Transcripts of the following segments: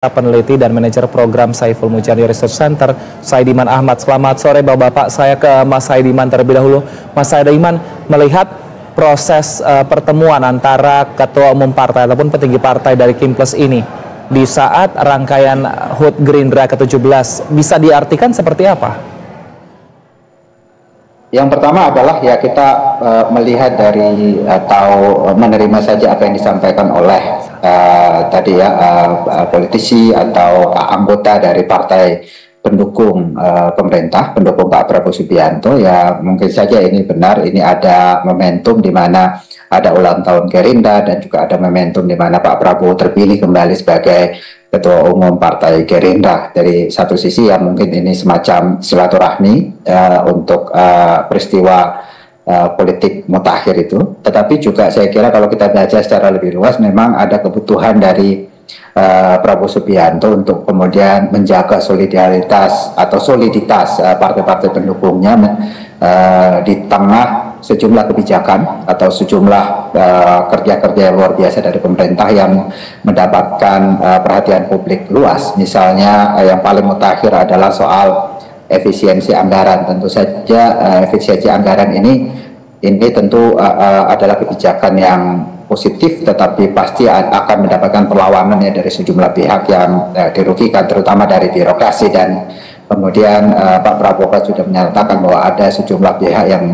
Peneliti dan Manajer Program Saiful Mujani Research Center, Saidiman Ahmad. Selamat sore Bapak-Bapak, saya ke Mas Saidiman terlebih dahulu. Mas Saidiman, melihat proses pertemuan antara Ketua Umum Partai ataupun petinggi partai dari Kimples ini di saat rangkaian HUT Gerindra ke-17, bisa diartikan seperti apa? Yang pertama adalah ya kita melihat dari atau menerima saja apa yang disampaikan oleh tadi ya politisi atau anggota dari partai pendukung pemerintah, pendukung Pak Prabowo Subianto. Ya mungkin saja ini benar, ini ada momentum di mana ada ulang tahun Gerindra dan juga ada momentum di mana Pak Prabowo terpilih kembali sebagai Ketua Umum Partai Gerindra. Dari satu sisi ya mungkin ini semacam silaturahmi untuk peristiwa politik mutakhir itu, tetapi juga saya kira kalau kita baca secara lebih luas memang ada kebutuhan dari Prabowo Subianto untuk kemudian menjaga solidaritas atau soliditas partai-partai pendukungnya di tengah sejumlah kebijakan atau sejumlah kerja-kerja yang luar biasa dari pemerintah yang mendapatkan perhatian publik luas. Misalnya yang paling mutakhir adalah soal efisiensi anggaran. Tentu saja efisiensi anggaran ini tentu adalah kebijakan yang positif, tetapi pasti akan mendapatkan perlawanan ya dari sejumlah pihak yang dirugikan, terutama dari birokrasi. Dan kemudian Pak Prabowo sudah menyatakan bahwa ada sejumlah pihak yang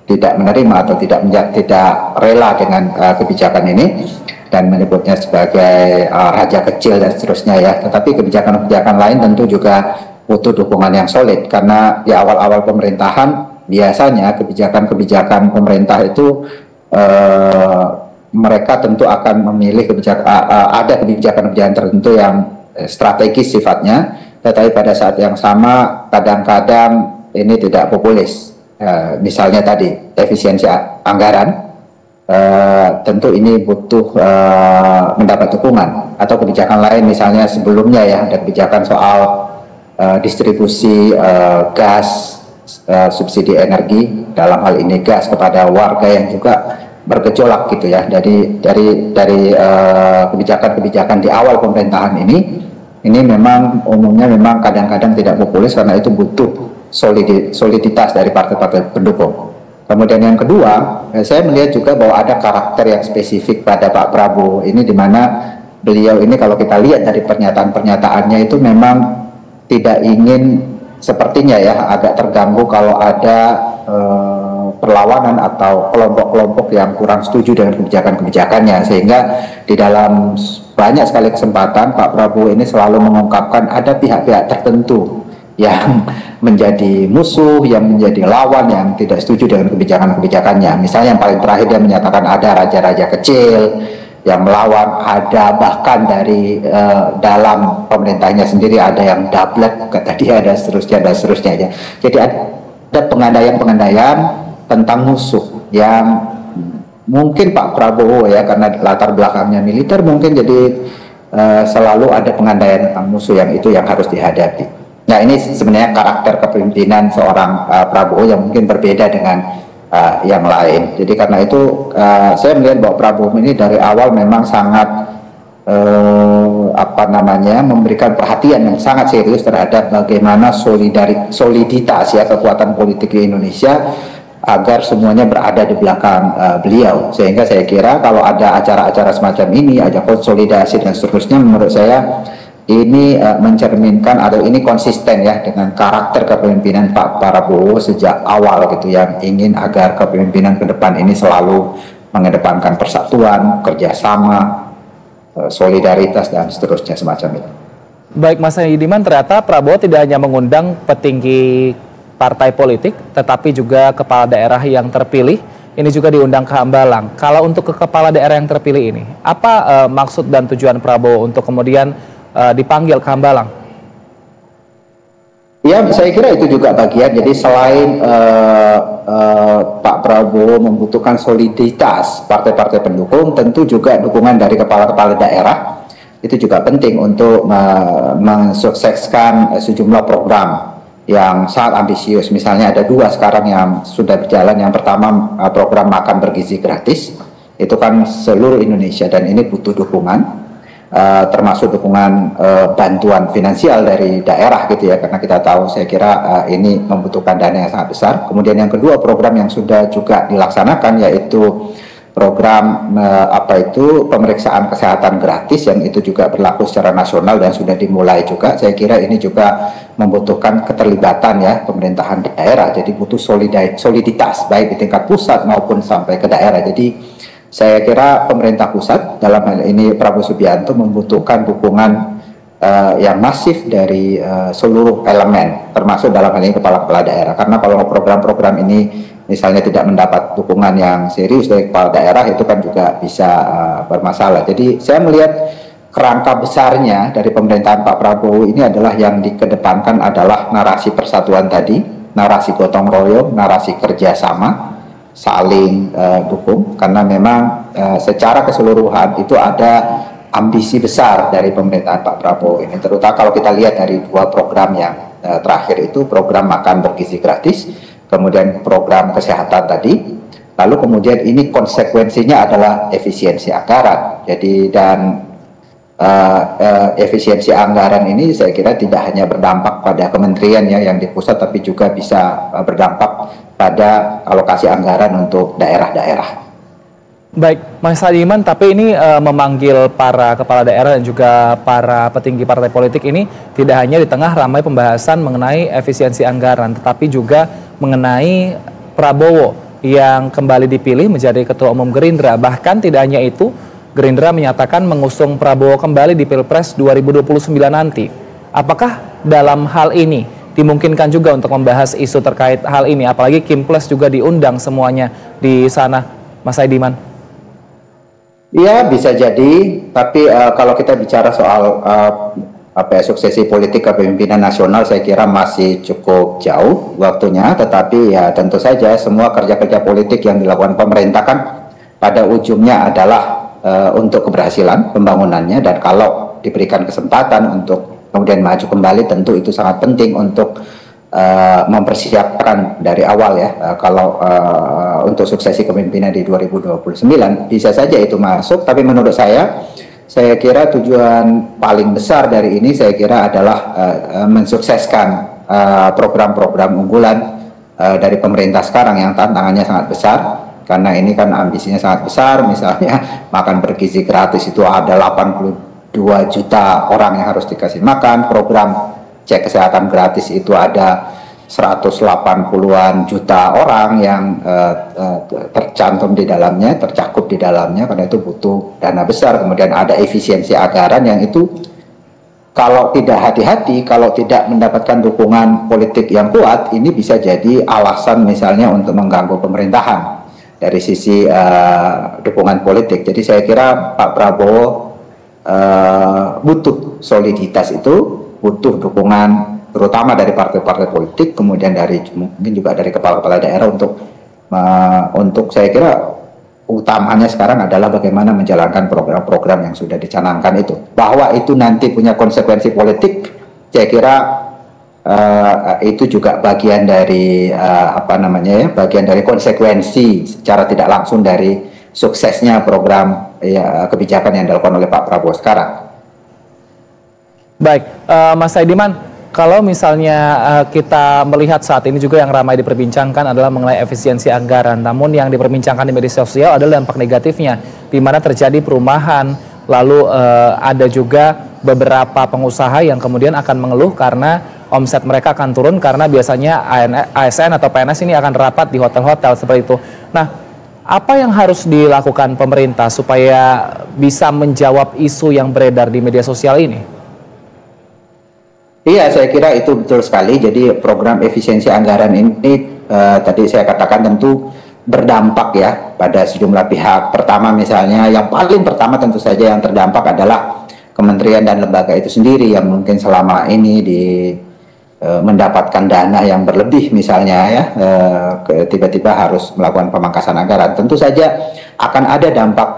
tidak menerima atau tidak rela dengan kebijakan ini dan menyebutnya sebagai raja kecil dan seterusnya ya. Tetapi kebijakan-kebijakan lain tentu juga butuh dukungan yang solid, karena di awal-awal pemerintahan biasanya kebijakan-kebijakan pemerintah itu mereka tentu akan memilih ada kebijakan-kebijakan tertentu yang strategis sifatnya, tetapi pada saat yang sama kadang-kadang ini tidak populis. Misalnya tadi efisiensi anggaran, tentu ini butuh mendapat dukungan. Atau kebijakan lain misalnya sebelumnya ya ada kebijakan soal distribusi gas, subsidi energi, dalam hal ini gas kepada warga yang juga bergejolak gitu ya. Dari kebijakan-kebijakan di awal pemerintahan ini memang umumnya memang kadang-kadang tidak populis karena itu butuh soliditas dari partai-partai pendukung. Kemudian yang kedua, saya melihat juga bahwa ada karakter yang spesifik pada Pak Prabowo ini, di mana beliau ini kalau kita lihat dari pernyataan-pernyataannya itu memang tidak ingin, sepertinya ya agak terganggu kalau ada perlawanan atau kelompok-kelompok yang kurang setuju dengan kebijakan-kebijakannya, sehingga di dalam banyak sekali kesempatan Pak Prabowo ini selalu mengungkapkan ada pihak-pihak tertentu yang menjadi musuh, yang menjadi lawan, yang tidak setuju dengan kebijakan-kebijakannya. Misalnya yang paling terakhir dia menyatakan ada raja-raja kecil yang melawan, ada bahkan dari dalam pemerintahnya sendiri ada yang dablek, kata dia, ada seterusnya dan seterusnya aja. Jadi ada pengandaian-pengandaian tentang musuh yang mungkin Pak Prabowo ya karena latar belakangnya militer mungkin jadi selalu ada pengandaian tentang musuh yang itu yang harus dihadapi. Nah ini sebenarnya karakter kepemimpinan seorang Prabowo yang mungkin berbeda dengan yang lain. Jadi karena itu saya melihat bahwa Prabowo ini dari awal memang sangat memberikan perhatian yang sangat serius terhadap bagaimana soliditas ya kekuatan politik di Indonesia agar semuanya berada di belakang beliau. Sehingga saya kira kalau ada acara-acara semacam ini, ada konsolidasi dan seterusnya, menurut saya ini mencerminkan atau ini konsisten ya dengan karakter kepemimpinan Pak Prabowo sejak awal gitu, yang ingin agar kepemimpinan ke depan ini selalu mengedepankan persatuan, kerjasama, solidaritas dan seterusnya semacam itu. Baik Mas Saidiman, ternyata Prabowo tidak hanya mengundang petinggi partai politik, tetapi juga kepala daerah yang terpilih. Ini juga diundang ke Hambalang. Kalau untuk ke kepala daerah yang terpilih ini, apa maksud dan tujuan Prabowo untuk kemudian dipanggil ke Hambalang? Ya, saya kira itu juga bagian. Jadi selain Pak Prabowo membutuhkan soliditas partai-partai pendukung, tentu juga dukungan dari kepala-kepala daerah itu juga penting untuk mensukseskan sejumlah program yang sangat ambisius. Misalnya ada 2 sekarang yang sudah berjalan. Yang pertama program makan bergizi gratis, itu kan seluruh Indonesia dan ini butuh dukungan. termasuk dukungan bantuan finansial dari daerah gitu ya, karena kita tahu saya kira ini membutuhkan dana yang sangat besar. Kemudian yang kedua, program yang sudah juga dilaksanakan yaitu program pemeriksaan kesehatan gratis, yang itu juga berlaku secara nasional dan sudah dimulai juga. Saya kira ini juga membutuhkan keterlibatan ya pemerintahan daerah, jadi butuh soliditas baik di tingkat pusat maupun sampai ke daerah. Jadi saya kira pemerintah pusat, dalam hal ini Prabowo Subianto, membutuhkan dukungan yang masif dari seluruh elemen, termasuk dalam hal ini kepala-kepala daerah. Karena kalau program-program ini misalnya tidak mendapat dukungan yang serius dari kepala daerah, itu kan juga bisa bermasalah. Jadi saya melihat kerangka besarnya dari pemerintahan Pak Prabowo ini adalah yang dikedepankan adalah narasi persatuan tadi, narasi gotong royong, narasi kerjasama, saling dukung, karena memang secara keseluruhan itu ada ambisi besar dari pemerintahan Pak Prabowo ini, terutama kalau kita lihat dari dua program yang terakhir itu, program makan bergizi gratis, kemudian program kesehatan tadi, lalu kemudian ini konsekuensinya adalah efisiensi anggaran. Jadi dan efisiensi anggaran ini saya kira tidak hanya berdampak pada kementerian ya yang di pusat, tapi juga bisa berdampak pada alokasi anggaran untuk daerah-daerah. Baik, Mas Saidiman, tapi ini memanggil para kepala daerah dan juga para petinggi partai politik ini tidak hanya di tengah ramai pembahasan mengenai efisiensi anggaran, tetapi juga mengenai Prabowo yang kembali dipilih menjadi Ketua Umum Gerindra. Bahkan tidak hanya itu, Gerindra menyatakan mengusung Prabowo kembali di Pilpres 2029 nanti. Apakah dalam hal ini dimungkinkan juga untuk membahas isu terkait hal ini? Apalagi Kim Plus juga diundang semuanya di sana, Mas Saidiman. Ya, bisa jadi, tapi kalau kita bicara soal suksesi politik kepemimpinan nasional, saya kira masih cukup jauh waktunya. Tetapi ya tentu saja semua kerja-kerja politik yang dilakukan pemerintah kan pada ujungnya adalah untuk keberhasilan pembangunannya, dan kalau diberikan kesempatan untuk kemudian maju kembali, tentu itu sangat penting untuk mempersiapkan dari awal ya. Kalau untuk suksesi kepemimpinan di 2029 bisa saja itu masuk, tapi menurut saya kira tujuan paling besar dari ini saya kira adalah mensukseskan program-program unggulan dari pemerintah sekarang yang tantangannya sangat besar. Karena ini kan ambisinya sangat besar, misalnya makan bergizi gratis itu ada 82 juta orang yang harus dikasih makan, program cek kesehatan gratis itu ada 180-an juta orang yang tercantum di dalamnya, tercakup di dalamnya, karena itu butuh dana besar. Kemudian ada efisiensi anggaran yang itu kalau tidak hati-hati, kalau tidak mendapatkan dukungan politik yang kuat, ini bisa jadi alasan misalnya untuk mengganggu pemerintahan dari sisi dukungan politik. Jadi saya kira Pak Prabowo butuh soliditas itu, butuh dukungan terutama dari partai-partai politik, kemudian dari mungkin juga dari kepala-kepala daerah untuk saya kira utamanya sekarang adalah bagaimana menjalankan program-program yang sudah dicanangkan itu. Bahwa itu nanti punya konsekuensi politik, saya kira itu juga bagian dari bagian dari konsekuensi secara tidak langsung dari suksesnya program kebijakan yang dilakukan oleh Pak Prabowo sekarang. Baik, Mas Saidiman, kalau misalnya kita melihat saat ini juga yang ramai diperbincangkan adalah mengenai efisiensi anggaran, namun yang diperbincangkan di media sosial adalah dampak negatifnya, di mana terjadi perumahan, lalu ada juga beberapa pengusaha yang kemudian akan mengeluh karena omset mereka akan turun karena biasanya ASN atau PNS ini akan rapat di hotel-hotel seperti itu. Nah, apa yang harus dilakukan pemerintah supaya bisa menjawab isu yang beredar di media sosial ini? Iya, saya kira itu betul sekali. Jadi program efisiensi anggaran ini tadi saya katakan tentu berdampak ya pada sejumlah pihak. Pertama misalnya, yang paling pertama tentu saja yang terdampak adalah kementerian dan lembaga itu sendiri yang mungkin selama ini mendapatkan dana yang berlebih misalnya ya, tiba-tiba harus melakukan pemangkasan anggaran. Tentu saja akan ada dampak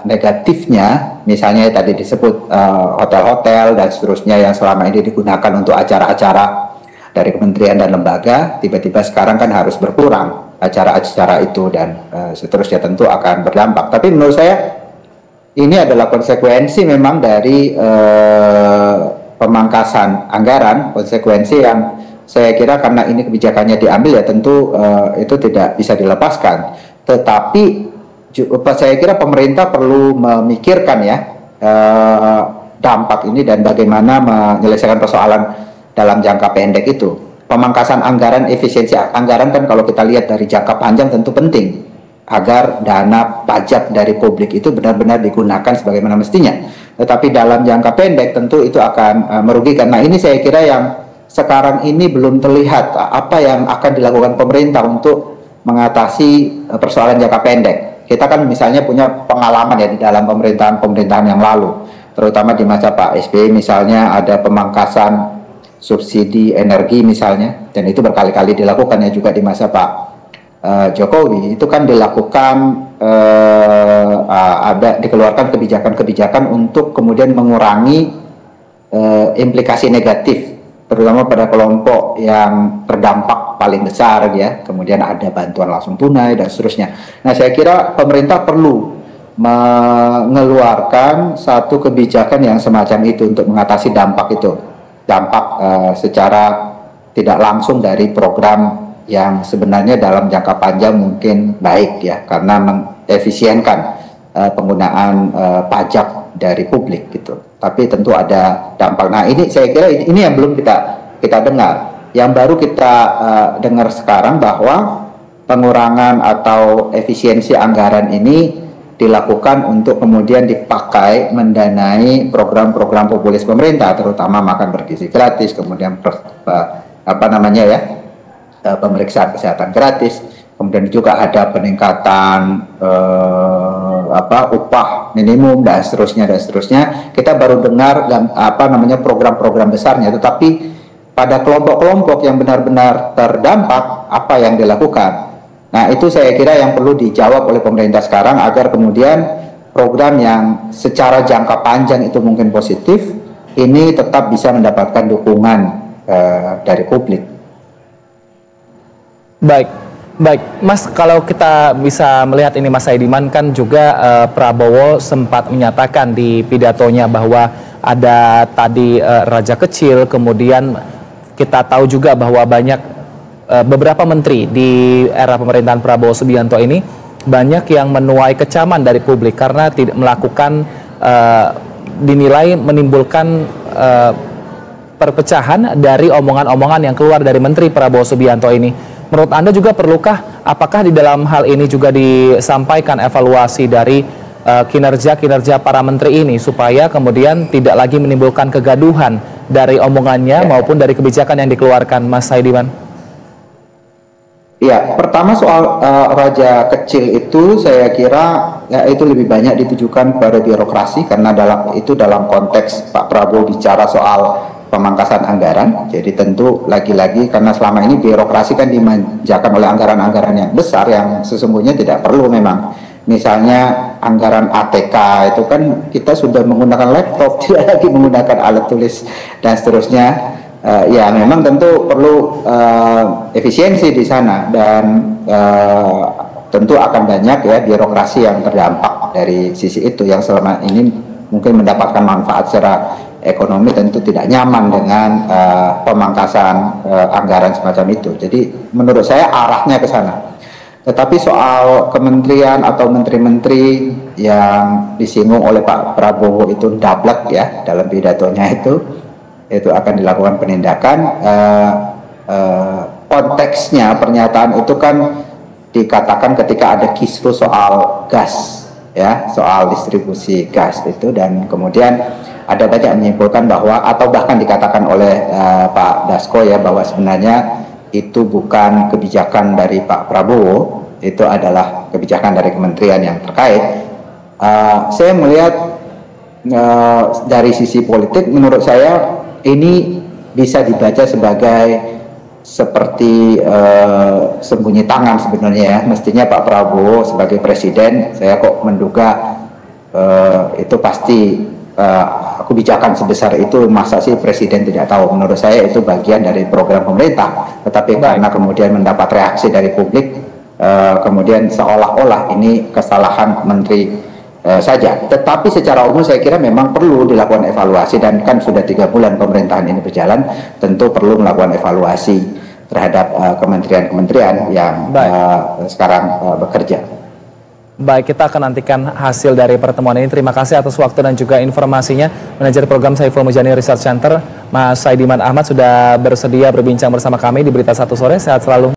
negatifnya, misalnya tadi disebut hotel-hotel dan seterusnya yang selama ini digunakan untuk acara-acara dari kementerian dan lembaga, tiba-tiba sekarang kan harus berkurang acara-acara itu dan seterusnya, tentu akan berdampak. Tapi menurut saya ini adalah konsekuensi memang dari pemangkasan anggaran, konsekuensi yang saya kira karena ini kebijakannya diambil ya tentu itu tidak bisa dilepaskan. Tetapi saya kira pemerintah perlu memikirkan ya dampak ini dan bagaimana menyelesaikan persoalan dalam jangka pendek itu. Pemangkasan anggaran, efisiensi anggaran kan kalau kita lihat dari jangka panjang tentu penting agar dana pajak dari publik itu benar-benar digunakan sebagaimana mestinya. Tetapi dalam jangka pendek tentu itu akan merugikan. Nah ini saya kira yang sekarang ini belum terlihat apa yang akan dilakukan pemerintah untuk mengatasi persoalan jangka pendek. Kita kan misalnya punya pengalaman ya di dalam pemerintahan yang lalu, terutama di masa Pak SBY misalnya ada pemangkasan subsidi energi misalnya, dan itu berkali-kali dilakukan ya juga di masa Pak Jokowi. Itu kan dilakukan ada dikeluarkan kebijakan-kebijakan untuk kemudian mengurangi implikasi negatif terutama pada kelompok yang terdampak paling besar ya. Kemudian ada bantuan langsung tunai dan seterusnya. Nah, saya kira pemerintah perlu mengeluarkan satu kebijakan yang semacam itu untuk mengatasi dampak itu. Dampak secara tidak langsung dari program yang sebenarnya dalam jangka panjang mungkin baik ya karena mengefisienkan penggunaan pajak dari publik gitu. Tapi tentu ada dampak. Nah ini saya kira ini yang belum kita dengar. Yang baru kita dengar sekarang bahwa pengurangan atau efisiensi anggaran ini dilakukan untuk kemudian dipakai mendanai program-program populis pemerintah, terutama makan bergizi gratis, kemudian pemeriksaan kesehatan gratis, kemudian juga ada peningkatan upah minimum dan seterusnya. Kita baru dengar program-program besarnya, tetapi pada kelompok-kelompok yang benar-benar terdampak apa yang dilakukan. Nah itu saya kira yang perlu dijawab oleh pemerintah sekarang agar kemudian program yang secara jangka panjang itu mungkin positif ini tetap bisa mendapatkan dukungan dari publik. Baik, Mas, kalau kita bisa melihat ini Mas Saidiman kan juga Prabowo sempat menyatakan di pidatonya bahwa ada tadi raja kecil, kemudian kita tahu juga bahwa banyak beberapa menteri di era pemerintahan Prabowo Subianto ini banyak yang menuai kecaman dari publik karena tidak melakukan dinilai menimbulkan perpecahan dari omongan-omongan yang keluar dari menteri Prabowo Subianto ini. Menurut Anda juga perlukah apakah di dalam hal ini juga disampaikan evaluasi dari kinerja para menteri ini supaya kemudian tidak lagi menimbulkan kegaduhan dari omongannya maupun dari kebijakan yang dikeluarkan, Mas Saidiman? Ya, pertama soal raja kecil itu saya kira ya, itu lebih banyak ditujukan kepada birokrasi karena dalam konteks Pak Prabowo bicara soal pemangkasan anggaran. Jadi tentu lagi-lagi karena selama ini birokrasi kan dimanjakan oleh anggaran-anggaran yang besar yang sesungguhnya tidak perlu memang. Misalnya anggaran ATK itu kan kita sudah menggunakan laptop, tidak lagi menggunakan alat tulis dan seterusnya. Ya memang tentu perlu efisiensi di sana dan tentu akan banyak ya birokrasi yang terdampak dari sisi itu yang selama ini mungkin mendapatkan manfaat secara ekonomi tentu tidak nyaman dengan pemangkasan anggaran semacam itu. Jadi menurut saya arahnya ke sana. Tetapi soal kementerian atau menteri-menteri yang disinggung oleh Pak Prabowo itu dablek ya dalam pidatonya itu akan dilakukan penindakan. Konteksnya pernyataan itu kan dikatakan ketika ada kisru soal gas ya, soal distribusi gas itu, dan kemudian ada banyak menyimpulkan bahwa atau bahkan dikatakan oleh Pak Dasko ya bahwa sebenarnya itu bukan kebijakan dari Pak Prabowo, itu adalah kebijakan dari kementerian yang terkait. Saya melihat dari sisi politik menurut saya ini bisa dibaca sebagai seperti sembunyi tangan sebenarnya ya. Mestinya Pak Prabowo sebagai presiden, saya kok menduga itu pasti kebijakan sebesar itu masa sih presiden tidak tahu. Menurut saya itu bagian dari program pemerintah, tetapi karena kemudian mendapat reaksi dari publik, kemudian seolah-olah ini kesalahan menteri saja. Tetapi secara umum saya kira memang perlu dilakukan evaluasi, dan kan sudah 3 bulan pemerintahan ini berjalan, tentu perlu melakukan evaluasi terhadap kementerian-kementerian yang sekarang bekerja. Baik, kita akan nantikan hasil dari pertemuan ini. Terima kasih atas waktu dan juga informasinya. Manajer Program Saiful Mujani Research Center, Mas Saidiman Ahmad, sudah bersedia berbincang bersama kami di Berita Satu Sore. Sehat selalu.